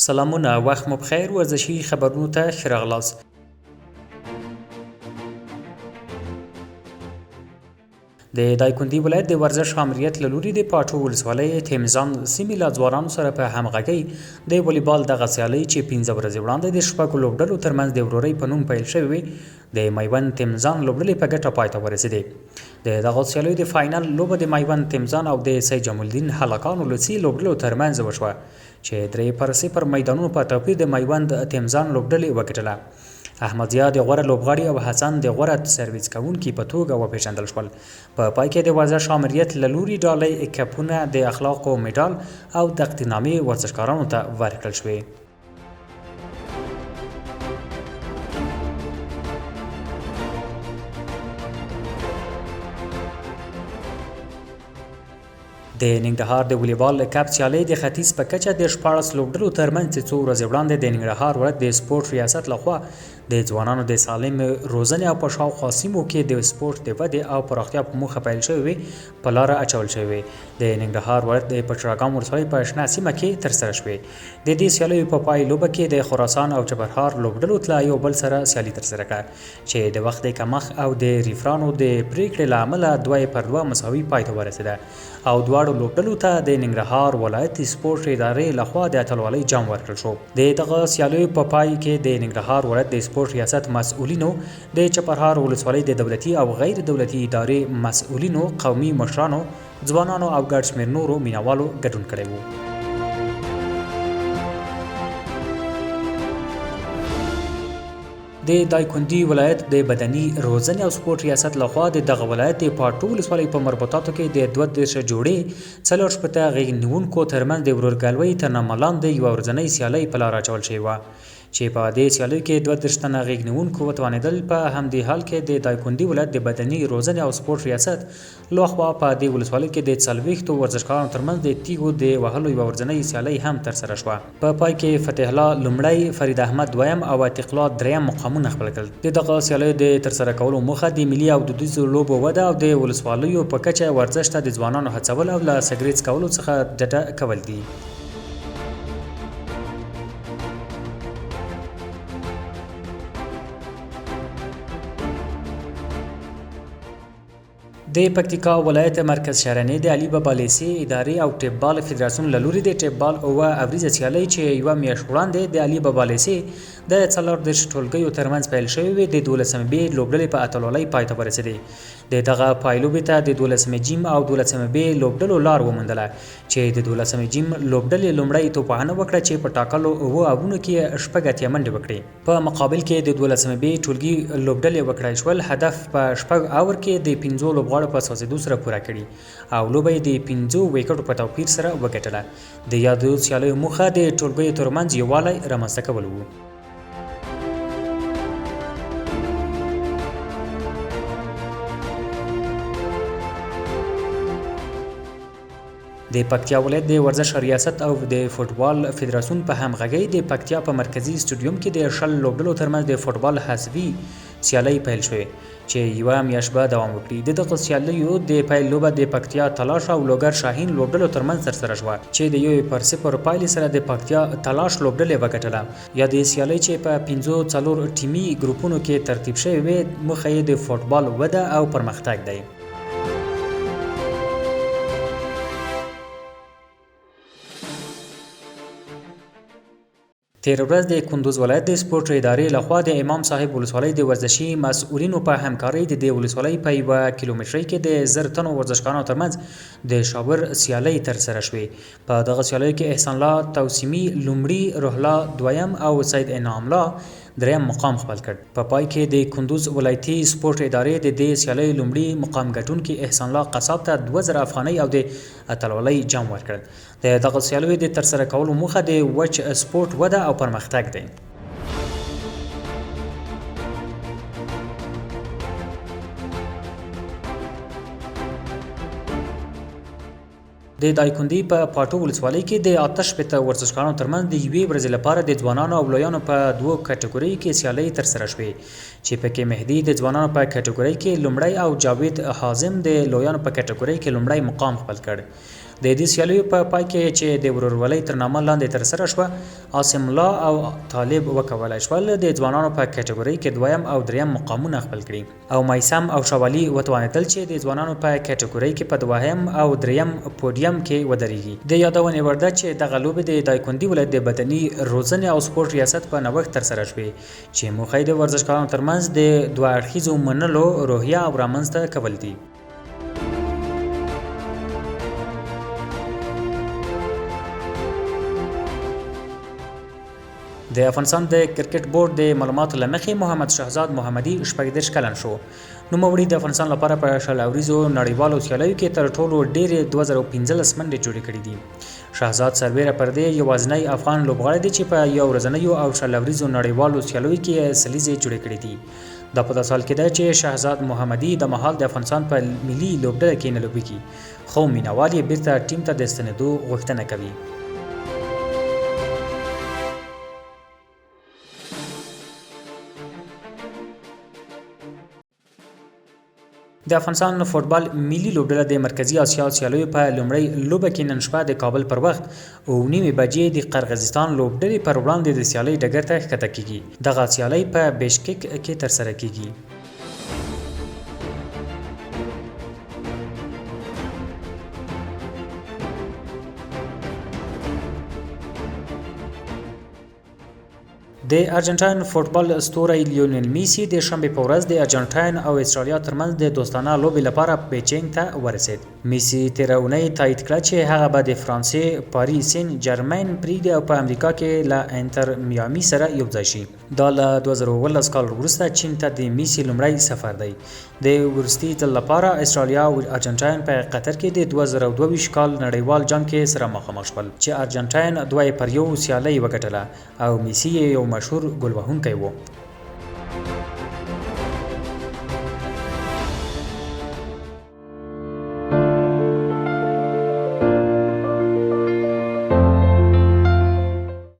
سلامونه وخت مو بخیر ورزشي خبرونو ته ښه راغلاست. د دایکنډي ولایت د ورزش ماموریت له لوري د پاټو ولسوالۍ تیمزان سیمې له ځوانانو سره په همغږۍ د والیبال دغه سیالۍ چې 15 ورځې وړاندې د شپږو لوبډلو ترمنځ د ورورۍ په نوم پیل شوې وې د میوند تیمزان لوبډلې په ګټه پای ته ورسېدې. د دغه سیالیو د فاینل لوبه د میوند تیمزان او د سید جمال الدین هلاکانو له څو لوبډلو ترمنځ وشوه چې 3-0 میدانونو په توپیر د میوند تیمزان لوبډلې وګټله. احمدزیه د غوره لوبغاړي او حسن د غوره سرویس کوونکي په توګه وپېژندل شول. په پای کې د ورزش ماموریت له لوري ډالۍ کپونه د اخلاقو میډال او تقدیرنامې ورزشکارانو ته ورکړل شوې. د ننګرهار د والیبال کپ سیالۍ د ختیځ په کچه د 14 لوبډلو ترمنځ څو ورځې وړاندې د ننګرهار ولایت د سپورت ریاست لخوا د ځوانانو د سالم روزنې او په شاوخوا سیمو کې د سپورت د ودې او پراختیا په موخه پیل شوې په لاره اچول شوې. د ننګرهار ولایت د پچراګام ولسوالۍ په شنه سیمه کې ترسره شوې. د دې سیالیو په پای لوبه کې د خراسان او چپرهار لوبډلو تل یو بل سره سیالي ترسره کړه چې د وخت کمښت او د ریفرانو د پریکړې له امله 2-2 مساوي پای ته ورسېده او دواړو لوبډلو ته د ننګرهار ولایت سپورت ادارې لخوا د اتلولۍ جام ورکړل شو. د دغه سیالیو په پای کې د ننګرهار ولایت د سپورت ریاست مسؤلینو د چپرهار ولسوالۍ د دولتي او غیر دولتي ادارې مسؤلینو، قومي مشرانو، ځوانانو او ګډ شمېر نورو مینوالو ګډون کړی و. د دایکنډي ولایت د بدني روزنې او سپورت ریاست لخوا د دغه ولایت د پاټو ولسوالۍ په مربوطاتو کې د 32 جوړې 40 غیږ نیونکو ترمنځ د ورورګلوۍ تر نامه لاندې یوه ورځنۍ سیالۍ په لاره اچول شوې وه چې په دې سیالیو کې 32 تنه غیږ نیونکو وتوانېدل. په همدې حال کې د دایکنډي ولایت د بدني روزنې او سپورت ریاست لخوا په دې ولسوالۍ کې د 40 ورزشکارانو ترمنځ د تیږو د وهلو یوه ورځنۍ سیالۍ هم ترسره شوه. په پای کې فتح الله لومړی، فرید احمد دویم او عتیق الله دریم مقامونه خپل کړل. د دغه سیالیو د ترسره کولو موخه د ملي او دودیزو لوبو وده او د ولسوالیو په کچه ورزش ته د ځوانانو هڅول او له سګرټ څکولو څخه ډډه کول دي. د پکتیکا ولایت مرکز شهرنۍ د علي بابا لیسې ادارې او ټیپ بال فدراسیون له لوري د ټیپ بال اوه اوریزه سیالۍ چې یوه میاشت وړاندې د علي بابا لیسې د 34 ټولګیو ترمنځ پیل شوې وې د 12 بي لوبډلې په اتلولۍ پای ته ورسېدې. د دغه پایلوبې ته د 12 جیم او 12 بي لوبډلو لار وموندله چې د 12 جیم لوبډلې لومړی توپخانه وکړه چې په ټاکلو اوه اوونو کې شپږ اتیا منډې وکړې. په مقابل کې د 12 بي ټولګي لوبډلې وکړای شول هدف په شپږ اور کې د 15 لوبغاړو په سوځېدو سره پوره کړي او لوبه یې د 15 ویکټو په توپیر سره وګټله. د یادو سیالیو موخه د ټولګیو ترمنځ یووالی رامنځته کول و. د پکتیا ولایت د ورزش ریاست او د فوټبال فدراسیون په همغږۍ د پکتیا په مرکزی سټوډیوم کې د 10 لوبډلو ترمنځ د فوټبال حذفي سیالۍ پیل شوې چې یوه میاشت به دوام وکړي. د دغه سیالیو د پیل لوبه د پکتیا تلاش او لوګر شاهین لوبډلو ترمنځ ترسره شوه چې د 1-0 پایلې سره د پکتیا تلاش لوبډلې وګټله. یا د سیالۍ چې په 5-4 ټیمي ګروپونو کې ترتیب شوې وې موخه یې د فوټبال وده او پرمختګ دی. تیر ورځ د کندوز ولایت د سپورت ادارې لخوا د امام صاحب ولسوالۍ د ورزشي مسؤلینو په همکارۍ د دې ولسوالۍ په 1 کیلومترۍ کې د 1000 تنو ورزشکارانو ترمنځ د شاور سیالۍ ترسره شوې. په دغه سیالیو کې احسان الله توسیمي لومړي، روح الله دویم او سید انعام الله دریم مقام خپل کړ. په پای کې د کندوز ولایتي سپورت ادارې د دې سیالۍ لومړي مقام ګټونکي احسان الله قصاب ته 2000 افغانۍ او د اتلولۍ جام ورکړل. د دغه سیالیو د ترسره کولو موخه د وچ سپورت وده او پرمختګ دی. د دایکنډي په پاټو ولسوالۍ کې د 88 ورزشکارانو ترمنځ د یوې ورځې لپاره د ځوانانو او لویانو په 2 کټګوریو کې سیالۍ ترسره شوې چې پکې مهدي د ځوانانو په کټګورۍ کې لومړی او جاوید حازم د لویانو په کټګورۍ کې لومړی مقام خپل کړ. د دې سیالیو په پای کې چې د ورورولۍ تر نامه لاندې ترسره شوه عاصم الله او طالب وکولای شول د ځوانانو په کټګورۍ کې دویم او دریم مقامونه خپل کړي او مایسم او شوالي وتوانیدل چې د ځوانانو په کټګورۍ کې په دویم او دریم پودیم کې ودرېږي د یادونې وړ ده چې دغه لوبې د دایکنډي ولایت د بدني روزنې او سپورت ریاست په نوښت ترسره شوې چې موخه یې د ورزشکارانو ترمنځ د دوه اړخیزو منلو روحیه او رامنځته کول دي. د افغانستان د کرکټ بورډ د معلوماتو له مخې محمد شهزاد محمدي 34 کلن شو. نوموړي د افغانستان لپاره په شل اوریزو نړیوالو سیالیو کې تر ټولو ډېرې 2015 منډې جوړې کړې دي. شهزاد سربیره پر دې یوازینی افغان لوبغاړی دی چې په یو ورځنیو او شل اوریزو نړیوالو سیالیو کې سلیزې جوړې کړې دي. دا په سال کې ده چې شهزاد محمدي د مهال د افغانستان په ملي لوبډله کې نه لوبېږي خو مینوال یې بیرته ټیم ته د ستنېدو غوښتنه کوي. د افغانستان فوټبال ملي لوبډله د مرکزی اسیا سیالیو په لومړۍ لوبه کې نن شپه د کابل پر وخت 9:30 بجې د قرغیزستان لوبډلې پر وړاندې د سیالۍ ډګر ته ښکته کیږي. دغه سیالۍ په بشکک کې ترسره کیږي. د ارجنټاین فوټبال ستوری لیونل میسی د شنبې په ورځ د ارجنټاین او استرالیا ترمنځ د دوستانه لوبې لپاره بیجینګ ته ورسید. میسی تېره اونۍ تایید کړه چې هغه به د فرانسې پاریس سن جرمین پرېږدي او په امریکا کې له انټر میامي سره یوځای شي. دا له 2019 کال وروسته چین ته د میسی لومړی سفر دی. د وروستي ځل لپاره استرالیا او ارجنټاین په قطر کې د 2022 کال نړیوال جام کې سره مخامخ شول چې ارجنټاین 2-1 سیالۍ وګټله او میسی یو مشهور ګل وهونکی و.